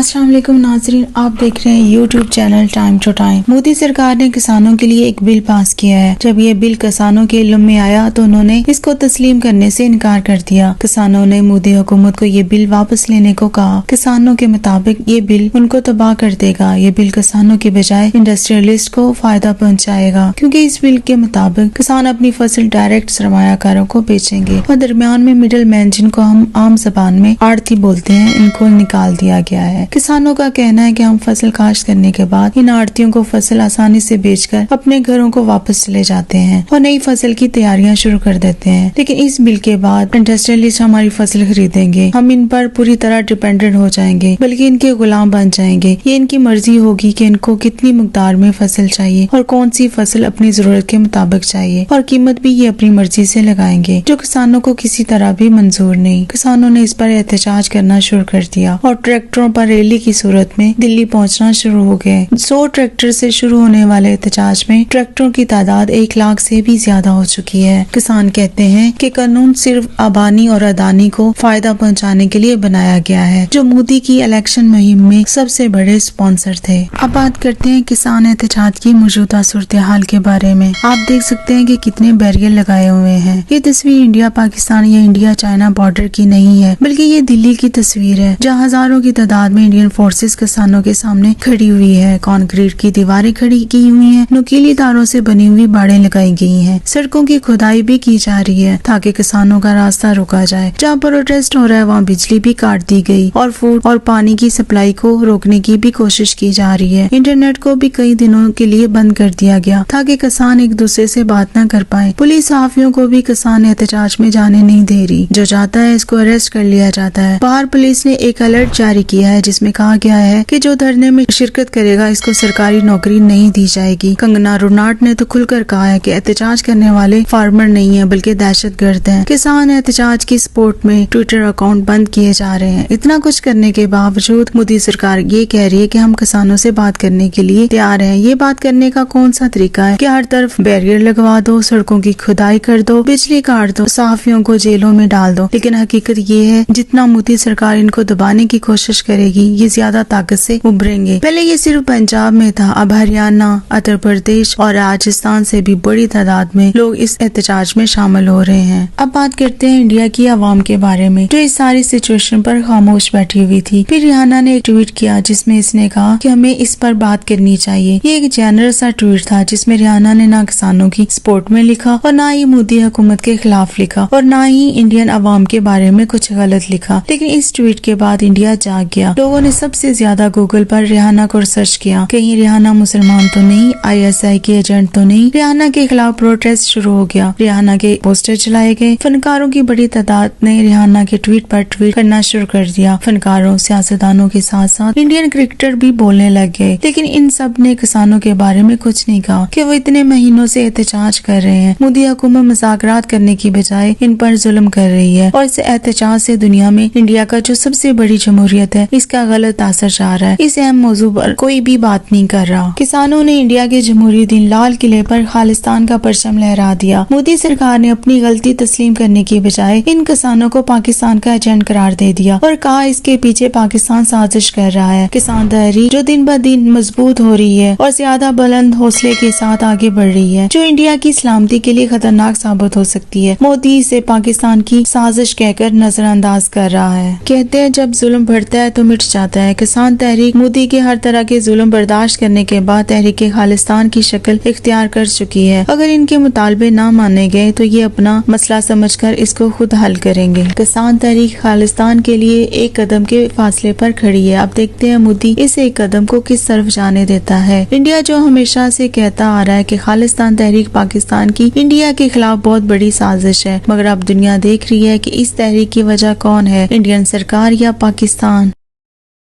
अस्सलाम वालेकुम नाज़रीन, आप देख रहे हैं YouTube channel time to time. Modi सरकार ने किसानों के लिए एक बिल पास किया है। जब ये बिल किसानों के इल्म में आया तो उन्होंने इसको तस्लीम करने से इनकार कर दिया। किसानों ने मोदी हुकूमत को ये बिल वापस लेने को कहा। किसानों के मुताबिक ये बिल उनको तबाह कर देगा। ये बिल किसानों के बजाय इंडस्ट्रियलिस्ट को फायदा पहुँचाएगा, क्योंकि इस बिल के मुताबिक किसान अपनी फसल डायरेक्ट सरमायाकारों को बेचेंगे और दरमियान में मिडिल मैन, जिनको हम आम जबान में आड़ती बोलते हैं, इनको निकाल दिया गया है। किसानों का कहना है कि हम फसल काश्त करने के बाद इन आड़तियों को फसल आसानी से बेचकर अपने घरों को वापस चले जाते हैं और नई फसल की तैयारियां शुरू कर देते हैं। लेकिन इस बिल के बाद इंडस्ट्रियलिस्ट हमारी फसल खरीदेंगे, हम इन पर पूरी तरह डिपेंडेंट हो जाएंगे, बल्कि इनके गुलाम बन जाएंगे। ये इनकी मर्जी होगी कि इनको कितनी मिकदार में फसल चाहिए और कौन सी फसल अपनी जरूरत के मुताबिक चाहिए, और कीमत भी ये अपनी मर्जी से लगाएंगे, जो किसानों को किसी तरह भी मंजूर नहीं। किसानों ने इस पर एहतजाज करना शुरू कर दिया और ट्रैक्टरों पर रैली की सूरत में दिल्ली पहुंचना शुरू हो गए। 100 ट्रैक्टर से शुरू होने वाले एहतजाज में ट्रैक्टरों की तादाद 1 लाख से भी ज्यादा हो चुकी है। किसान कहते हैं कि कानून सिर्फ अबानी और अदानी को फायदा पहुंचाने के लिए बनाया गया है, जो मोदी की इलेक्शन मुहिम में सबसे बड़े स्पॉन्सर थे। अब बात करते हैं किसान एहतजाज की मौजूदा सूरत हाल के बारे में। आप देख सकते हैं कि कितने बैरियर लगाए हुए हैं। ये तस्वीर इंडिया पाकिस्तान या इंडिया चाइना बॉर्डर की नहीं है, बल्कि ये दिल्ली की तस्वीर है, जहाँ हजारों की तादाद में इंडियन फोर्सेस किसानों के सामने खड़ी हुई है। कंक्रीट की दीवारें खड़ी की हुई हैं, नुकीली तारों से बनी हुई बाड़ें लगाई गई हैं, सड़कों की खुदाई भी की जा रही है ताकि किसानों का रास्ता रोका जाए। जहाँ प्रोटेस्ट हो रहा है वहाँ बिजली भी काट दी गई और फूड और पानी की सप्लाई को रोकने की भी कोशिश की जा रही है। इंटरनेट को भी कई दिनों के लिए बंद कर दिया गया ताकि किसान एक दूसरे से बात न कर पाए। पुलिस सहाफियों को भी किसान एहतजाज में जाने नहीं दे रही, जो जाता है इसको अरेस्ट कर लिया जाता है। बाहर पुलिस ने एक अलर्ट जारी किया है जिसमें कहा गया है कि जो धरने में शिरकत करेगा इसको सरकारी नौकरी नहीं दी जाएगी। कंगना रनौत ने तो खुलकर कहा है कि एहतजाज करने वाले फार्मर नहीं है बल्कि दहशतगर्द हैं। किसान एहतजाज की सपोर्ट में ट्विटर अकाउंट बंद किए जा रहे हैं। इतना कुछ करने के बावजूद मोदी सरकार ये कह रही है कि हम किसानों से बात करने के लिए तैयार हैं। ये बात करने का कौन सा तरीका है कि हर तरफ बैरियर लगवा दो, सड़कों की खुदाई कर दो, बिजली काट दो, सहाफियों को जेलों में डाल दो। लेकिन हकीकत ये है जितना मोदी सरकार इनको दबाने की कोशिश करेगी ये ज्यादा ताकत से उभरेंगे। पहले ये सिर्फ पंजाब में था, अब हरियाणा, उत्तर प्रदेश और राजस्थान से भी बड़ी तादाद में लोग इस एहतजाज में शामिल हो रहे हैं। अब बात करते हैं इंडिया की आवाम के बारे में, जो इस सारी सिचुएशन पर खामोश बैठी हुई थी। फिर रिहाना ने एक ट्वीट किया जिसमें इसने कहा कि हमें इस पर बात करनी चाहिए। ये एक जेनरस सा ट्वीट था जिसमें रिहाना ने ना किसानों की सपोर्ट में लिखा और ना ही मोदी हुकूमत के खिलाफ लिखा और ना ही इंडियन आवाम के बारे में कुछ गलत लिखा। लेकिन इस ट्वीट के बाद इंडिया जाग गया। लोगों ने सबसे ज्यादा गूगल पर रिहाना को सर्च किया। कहीं रिहाना मुसलमान तो नहीं, ISI के एजेंट तो नहीं। रिहाना के खिलाफ प्रोटेस्ट शुरू हो गया। रिहाना के पोस्टर चलाए गए। फनकारों की बड़ी तादाद ने रिहाना के ट्वीट पर ट्वीट करना शुरू कर दिया। फनकारों, सियासतदानों के साथ साथ इंडियन क्रिकेटर भी बोलने लग गए। लेकिन इन सब ने किसानों के बारे में कुछ नहीं कहा कि वो इतने महीनों से एहतजाज कर रहे हैं। मोदी हुकूमत मुज़ाकरात करने की बजाय इन पर जुल्म कर रही है और इस एहतजाज से दुनिया में इंडिया का जो सबसे बड़ी जमहूरियत है इसका गलत असर जा रहा है। इस अहम मौजू पर कोई भी बात नहीं कर रहा। किसानों ने इंडिया के जमहूरी दिन लाल किले पर खालिस्तान का परचम लहरा दिया। मोदी सरकार ने अपनी गलती तस्लीम करने की बजाय इन किसानों को पाकिस्तान का एजेंट करार दे दिया और कहा इसके पीछे पाकिस्तान साजिश कर रहा है। किसान तहरीक जो दिन ब दिन मजबूत हो रही है और ज्यादा बुलंद हौसले के साथ आगे बढ़ रही है, जो इंडिया की सलामती के लिए खतरनाक साबित हो सकती है, मोदी इसे पाकिस्तान की साजिश कहकर नजरअंदाज कर रहा है। कहते हैं जब जुल्म बढ़ता है तो मिट जाता है। किसान तहरीक मोदी के हर तरह के जुल्म बर्दाश्त करने के बाद तहरीक खालिस्तान की शक्ल इख्तियार कर चुकी है। अगर इनके मुतालबे ना माने गए तो ये अपना मसला समझकर इसको खुद हल करेंगे। किसान तहरीक खालिस्तान के लिए एक कदम के फासले पर खड़ी है। अब देखते हैं मोदी इस एक कदम को किस तरफ जाने देता है। इंडिया जो हमेशा से कहता आ रहा है कि खालिस्तान तहरीक पाकिस्तान की इंडिया के खिलाफ बहुत बड़ी साजिश है, मगर अब दुनिया देख रही है कि इस तहरीक की वजह कौन है, इंडियन सरकार या पाकिस्तान।